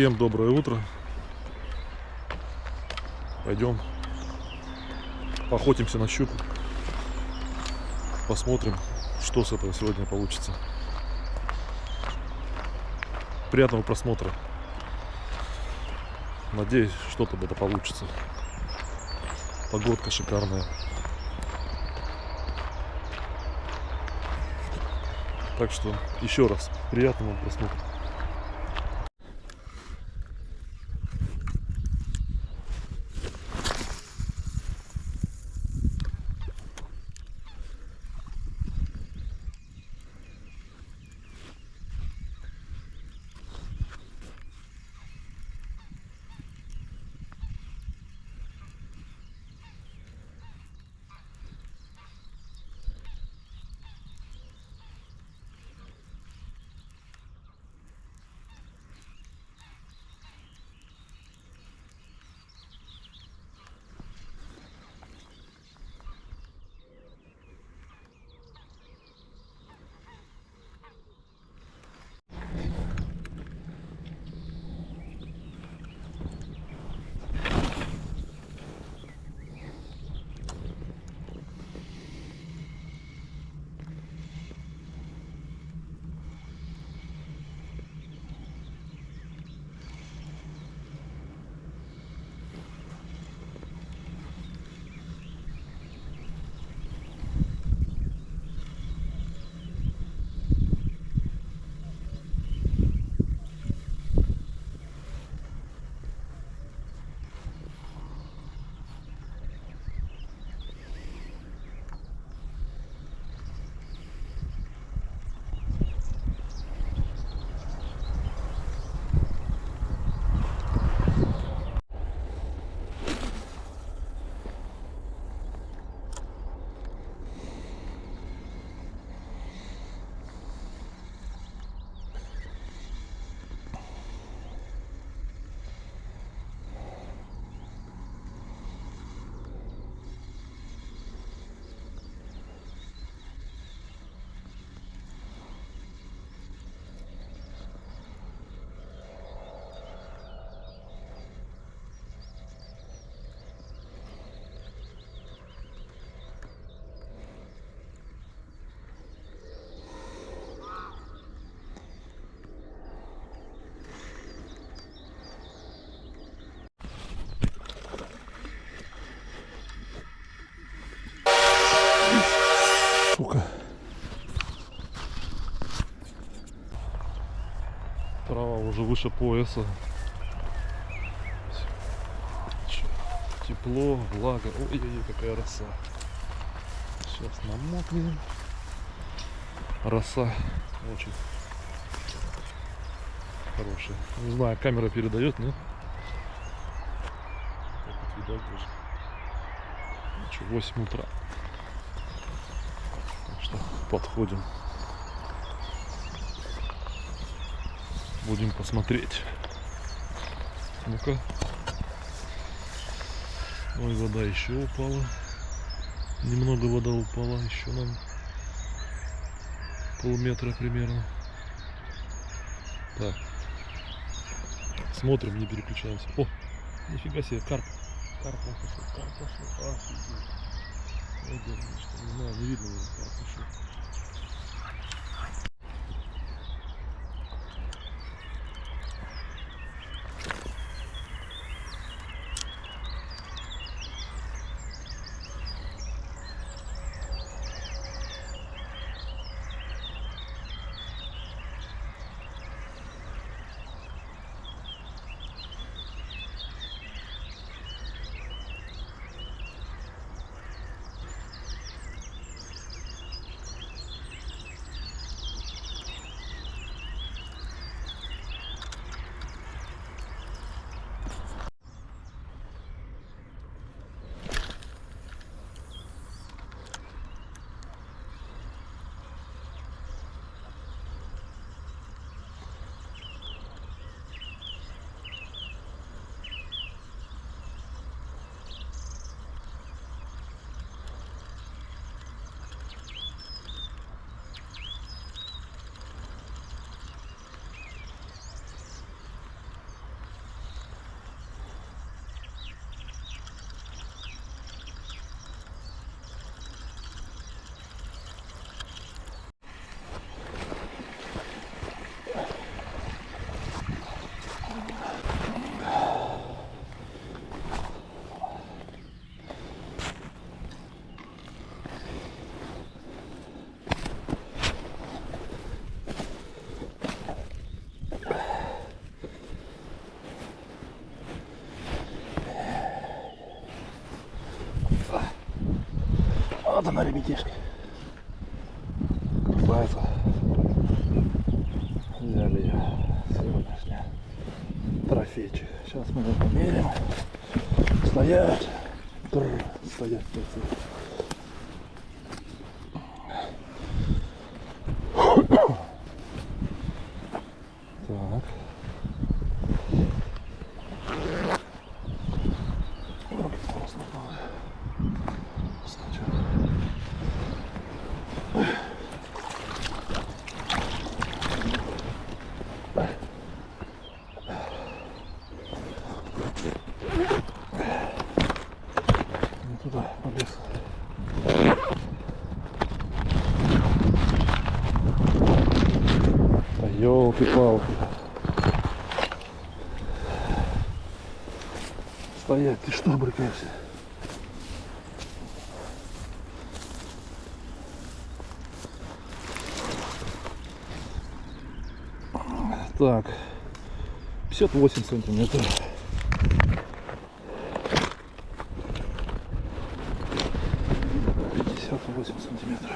Всем доброе утро. Пойдем поохотимся на щуку. Посмотрим, что с этого сегодня получится. Приятного просмотра. Надеюсь, что-то это получится. Погодка шикарная. Так что еще раз приятного просмотра. Сука. Трава уже выше пояса. Тепло, влага. Ой-ой-ой, какая роса. Сейчас намокнем. Роса очень хорошая. Не знаю, камера передает, нет? Так вот видать даже. Что, 8 утра. Так что подходим. Будем посмотреть. Ну-ка. Ой, вода еще упала. Немного вода упала. Еще нам полметра примерно. Так. Смотрим, не переключаемся. О, нифига себе, карп. Карп пошел. Карп пошел. Офигеть. Не знаю, не видно, карп пошел. Вот она, ребятишки. Красавица. Взяли ее. Сегодняшний трофейчик. Сейчас мы его померим. Стоять. Стоять. Так. Руки классно. Не туда полез. Да елки-палки. Стоять, ты что брыкаешься? Так, 58 сантиметров. 58 сантиметров.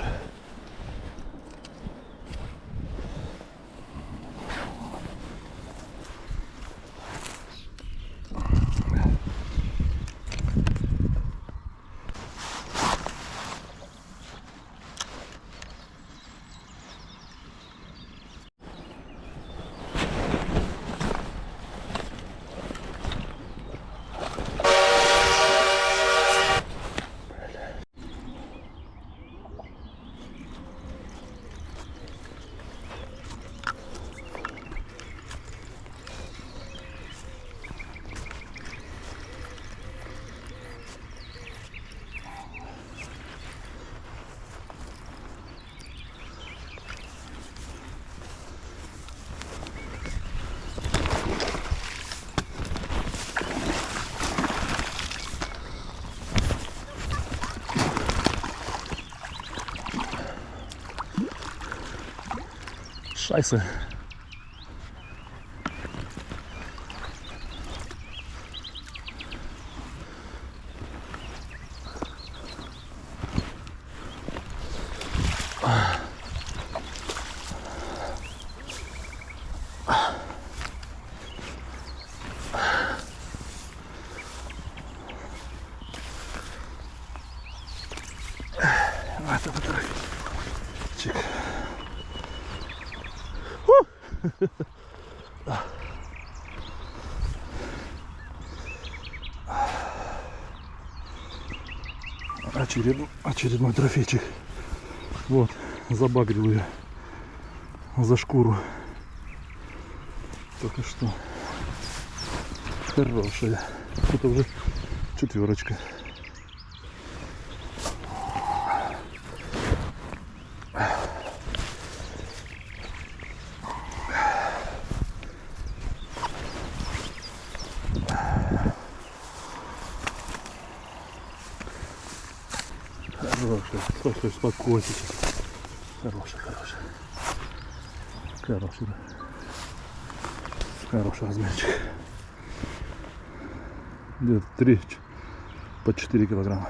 Шайсе. Это чик. Очередной трофейчик. Вот, забагрил ее за шкуру. Только что. Хорошая. Это уже четверочка. Хорошая, стой, успокойся. Хорошая. Хороший, да. Хороший размерчик. Где-то 3 по 4 килограмма.